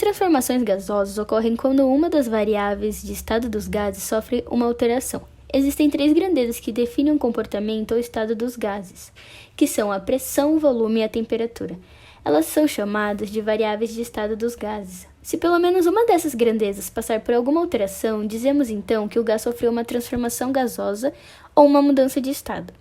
transformações gasosas ocorrem quando uma das variáveis de estado dos gases sofre uma alteração. Existem três grandezas que definem o comportamento ou estado dos gases, que são a pressão, o volume e a temperatura. Elas são chamadas de variáveis de estado dos gases. Se pelo menos uma dessas grandezas passar por alguma alteração, dizemos então que o gás sofreu uma transformação gasosa ou uma mudança de estado.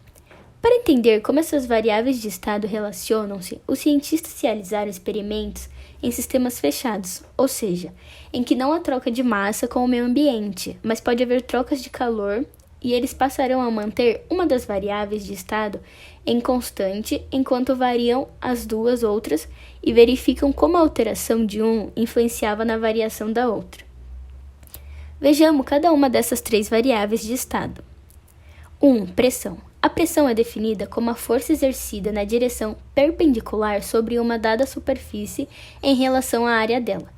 Para entender como essas variáveis de estado relacionam-se, os cientistas realizaram experimentos em sistemas fechados, ou seja, em que não há troca de massa com o meio ambiente, mas pode haver trocas de calor, e eles passarão a manter uma das variáveis de estado em constante enquanto variam as duas outras e verificam como a alteração de um influenciava na variação da outra. Vejamos cada uma dessas três variáveis de estado. 1. Pressão. A pressão é definida como a força exercida na direção perpendicular sobre uma dada superfície em relação à área dela.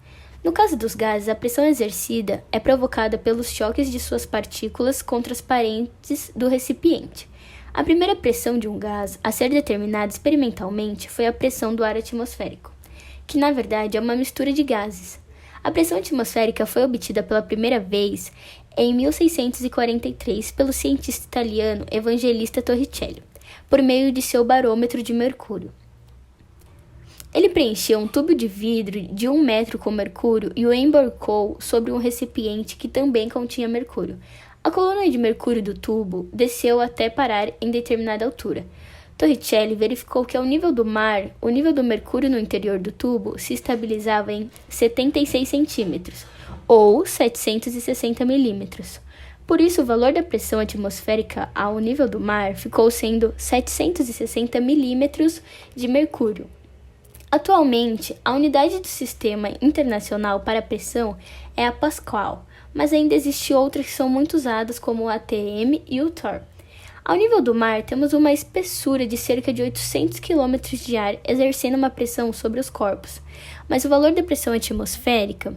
No caso dos gases, a pressão exercida é provocada pelos choques de suas partículas contra as paredes do recipiente. A primeira pressão de um gás a ser determinada experimentalmente foi a pressão do ar atmosférico, que na verdade é uma mistura de gases. A pressão atmosférica foi obtida pela primeira vez em 1643 pelo cientista italiano Evangelista Torricelli, por meio de seu barômetro de mercúrio. Ele preencheu um tubo de vidro de 1 metro com mercúrio e o embarcou sobre um recipiente que também continha mercúrio. A coluna de mercúrio do tubo desceu até parar em determinada altura. Torricelli verificou que ao nível do mar, o nível do mercúrio no interior do tubo se estabilizava em 76 centímetros, ou 760 milímetros. Por isso, o valor da pressão atmosférica ao nível do mar ficou sendo 760 milímetros de mercúrio. Atualmente, a unidade do Sistema Internacional para a Pressão é a Pascal, mas ainda existem outras que são muito usadas, como o ATM e o Torr. Ao nível do mar, temos uma espessura de cerca de 800 km de ar exercendo uma pressão sobre os corpos, mas o valor da pressão atmosférica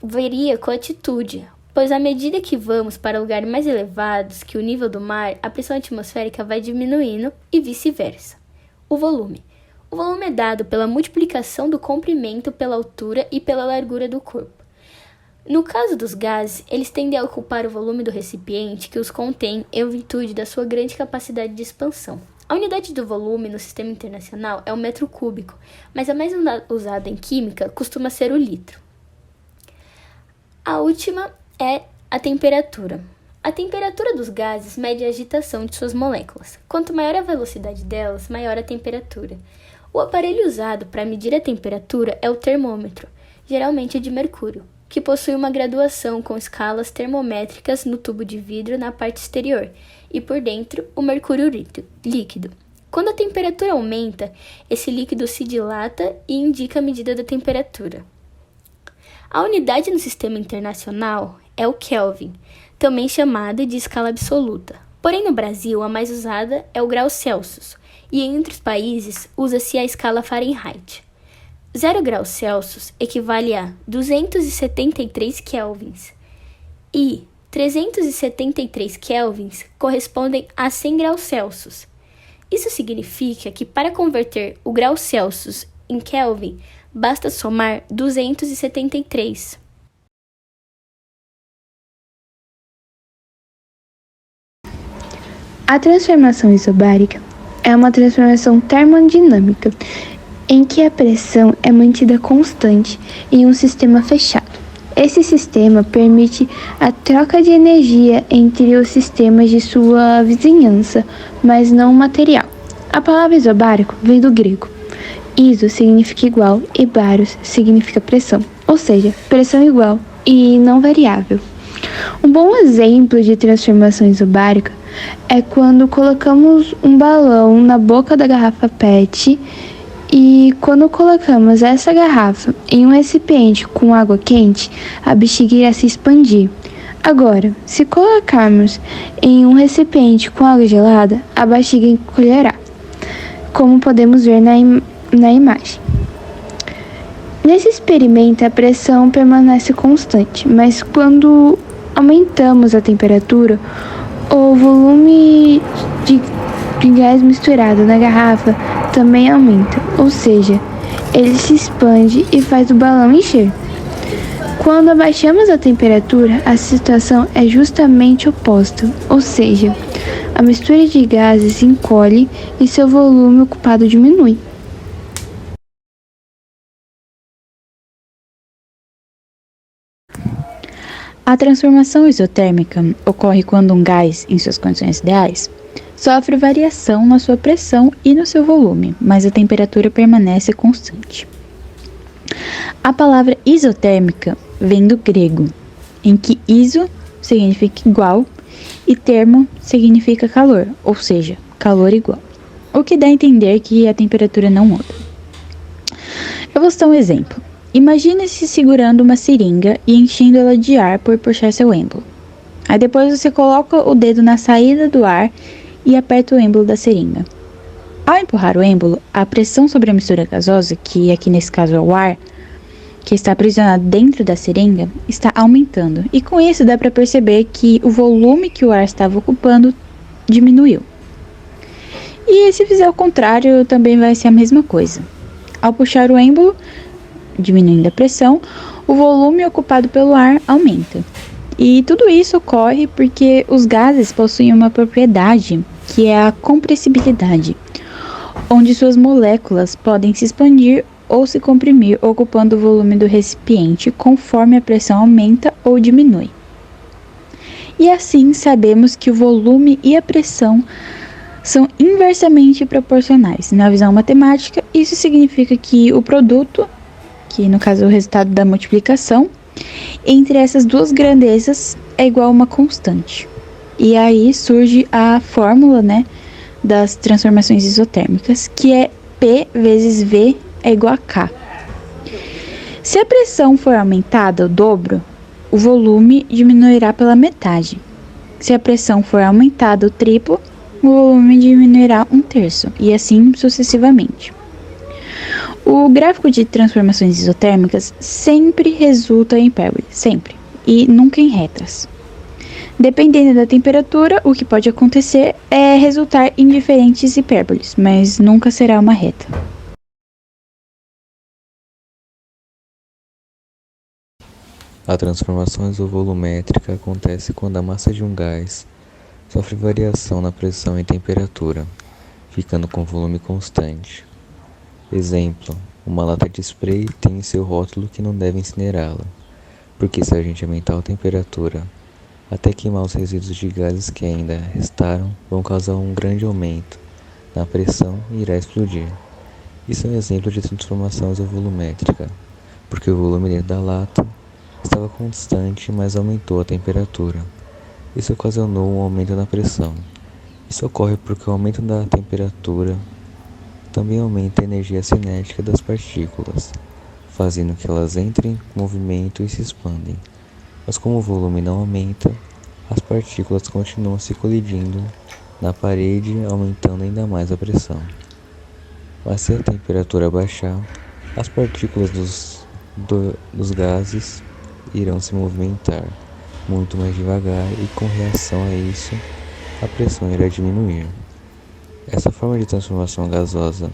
varia com a altitude, pois à medida que vamos para lugares mais elevados que o nível do mar, a pressão atmosférica vai diminuindo e vice-versa. O volume. O volume é dado pela multiplicação do comprimento pela altura e pela largura do corpo. No caso dos gases, eles tendem a ocupar o volume do recipiente que os contém em virtude da sua grande capacidade de expansão. A unidade do volume no sistema internacional é o metro cúbico, mas a mais usada em química costuma ser o litro. A última é a temperatura. A temperatura dos gases mede a agitação de suas moléculas. Quanto maior a velocidade delas, maior a temperatura. O aparelho usado para medir a temperatura é o termômetro, geralmente de mercúrio, que possui uma graduação com escalas termométricas no tubo de vidro na parte exterior e por dentro o mercúrio líquido. Quando a temperatura aumenta, esse líquido se dilata e indica a medida da temperatura. A unidade no sistema internacional é o Kelvin, também chamada de escala absoluta. Porém, no Brasil, a mais usada é o grau Celsius, e em outros países usa-se a escala Fahrenheit. 0 graus Celsius equivale a 273 kelvins, e 373 kelvins correspondem a 100 graus Celsius. Isso significa que para converter o grau Celsius em Kelvin, basta somar 273. A transformação isobárica é uma transformação termodinâmica em que a pressão é mantida constante em um sistema fechado. Esse sistema permite a troca de energia entre os sistemas de sua vizinhança, mas não material. A palavra isobárico vem do grego. Iso significa igual e baros significa pressão, ou seja, pressão igual e não variável. Um bom exemplo de transformação isobárica é quando colocamos um balão na boca da garrafa PET e quando colocamos essa garrafa em um recipiente com água quente, a bexiga irá se expandir. Agora, se colocarmos em um recipiente com água gelada, a bexiga encolherá, como podemos ver na imagem. Nesse experimento, a pressão permanece constante, mas quando aumentamos a temperatura, o volume de gás misturado na garrafa também aumenta, ou seja, ele se expande e faz o balão encher. Quando abaixamos a temperatura, a situação é justamente oposta, ou seja, a mistura de gases encolhe e seu volume ocupado diminui. A transformação isotérmica ocorre quando um gás, em suas condições ideais, sofre variação na sua pressão e no seu volume, mas a temperatura permanece constante. A palavra isotérmica vem do grego, em que iso significa igual e termo significa calor, ou seja, calor igual, o que dá a entender que a temperatura não muda. Eu vou citar um exemplo. Imagine-se segurando uma seringa e enchendo ela de ar por puxar seu êmbolo. Aí depois você coloca o dedo na saída do ar e aperta o êmbolo da seringa. Ao empurrar o êmbolo, a pressão sobre a mistura gasosa, que aqui nesse caso é o ar, que está aprisionado dentro da seringa, está aumentando. E com isso dá para perceber que o volume que o ar estava ocupando diminuiu. E se fizer o contrário, também vai ser a mesma coisa. Ao puxar o êmbolo, diminuindo a pressão, o volume ocupado pelo ar aumenta. E tudo isso ocorre porque os gases possuem uma propriedade que é a compressibilidade, onde suas moléculas podem se expandir ou se comprimir, ocupando o volume do recipiente conforme a pressão aumenta ou diminui. E assim sabemos que o volume e a pressão são inversamente proporcionais. Na visão matemática, isso significa que o produto, que no caso é o resultado da multiplicação, entre essas duas grandezas é igual a uma constante. E aí surge a fórmula, das transformações isotérmicas, que é P vezes V é igual a K. Se a pressão for aumentada o dobro, o volume diminuirá pela metade. Se a pressão for aumentada o triplo, o volume diminuirá um terço, e assim sucessivamente. O gráfico de transformações isotérmicas sempre resulta em hipérbole, sempre, e nunca em retas. Dependendo da temperatura, o que pode acontecer é resultar em diferentes hipérboles, mas nunca será uma reta. A transformação isovolumétrica acontece quando a massa de um gás sofre variação na pressão e temperatura, ficando com volume constante. Exemplo, uma lata de spray tem em seu rótulo que não deve incinerá-la, porque se a gente aumentar a temperatura até queimar os resíduos de gases que ainda restaram, vão causar um grande aumento na pressão e irá explodir. Isso é um exemplo de transformação isovolumétrica, porque o volume dentro da lata estava constante, mas aumentou a temperatura. Isso ocasionou um aumento na pressão. Isso ocorre porque o aumento da temperatura também aumenta a energia cinética das partículas, fazendo que elas entrem em movimento e se expandem. Mas como o volume não aumenta, as partículas continuam se colidindo na parede, aumentando ainda mais a pressão. Mas se a temperatura baixar, as partículas dos gases irão se movimentar muito mais devagar e, com reação a isso, a pressão irá diminuir. Essa forma de transformação gasosa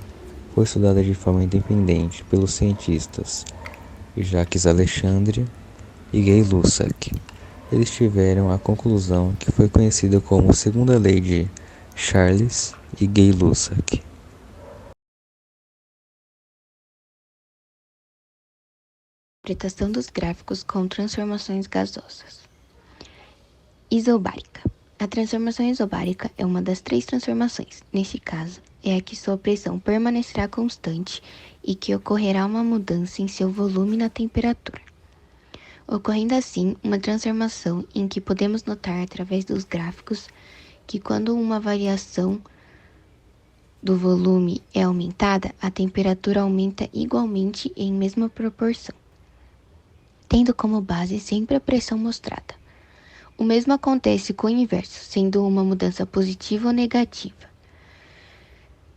foi estudada de forma independente pelos cientistas Jacques Alexandre e Gay-Lussac. Eles tiveram a conclusão que foi conhecida como segunda lei de Charles e Gay-Lussac. Interpretação dos gráficos com transformações gasosas. Isobárica. A transformação isobárica é uma das três transformações. Neste caso, é a que sua pressão permanecerá constante e que ocorrerá uma mudança em seu volume e na temperatura. Ocorrendo assim uma transformação em que podemos notar através dos gráficos que quando uma variação do volume é aumentada, a temperatura aumenta igualmente em mesma proporção, tendo como base sempre a pressão mostrada. O mesmo acontece com o inverso, sendo uma mudança positiva ou negativa.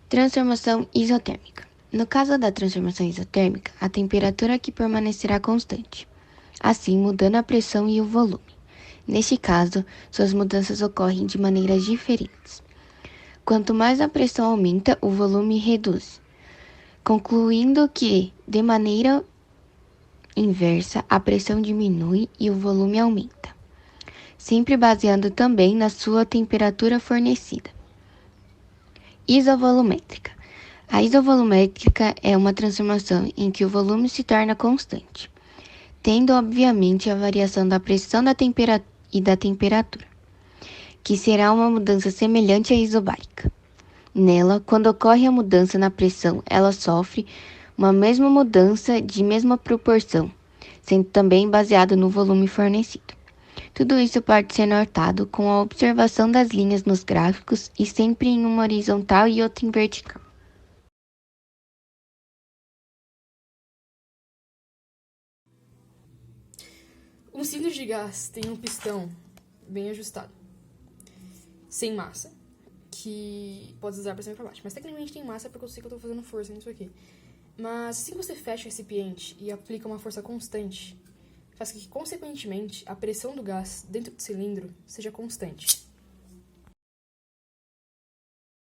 Transformação isotérmica. No caso da transformação isotérmica, a temperatura aqui permanecerá constante, assim mudando a pressão e o volume. Neste caso, suas mudanças ocorrem de maneiras diferentes. Quanto mais a pressão aumenta, o volume reduz. concluindo que, de maneira inversa, a pressão diminui e o volume aumenta, sempre baseando também na sua temperatura fornecida. Isovolumétrica. A isovolumétrica é uma transformação em que o volume se torna constante, tendo obviamente a variação da pressão e da temperatura, que será uma mudança semelhante à isobárica. Nela, quando ocorre a mudança na pressão, ela sofre uma mesma mudança de mesma proporção, sendo também baseada no volume fornecido. Tudo isso pode ser notado com a observação das linhas nos gráficos e sempre em uma horizontal e outra em vertical. Um cilindro de gás tem um pistão bem ajustado, sem massa, que pode usar para cima e para baixo. Mas tecnicamente tem massa porque eu sei que eu estou fazendo força nisso aqui. Mas assim que você fecha o recipiente e aplica uma força constante, faz com que, consequentemente, a pressão do gás dentro do cilindro seja constante.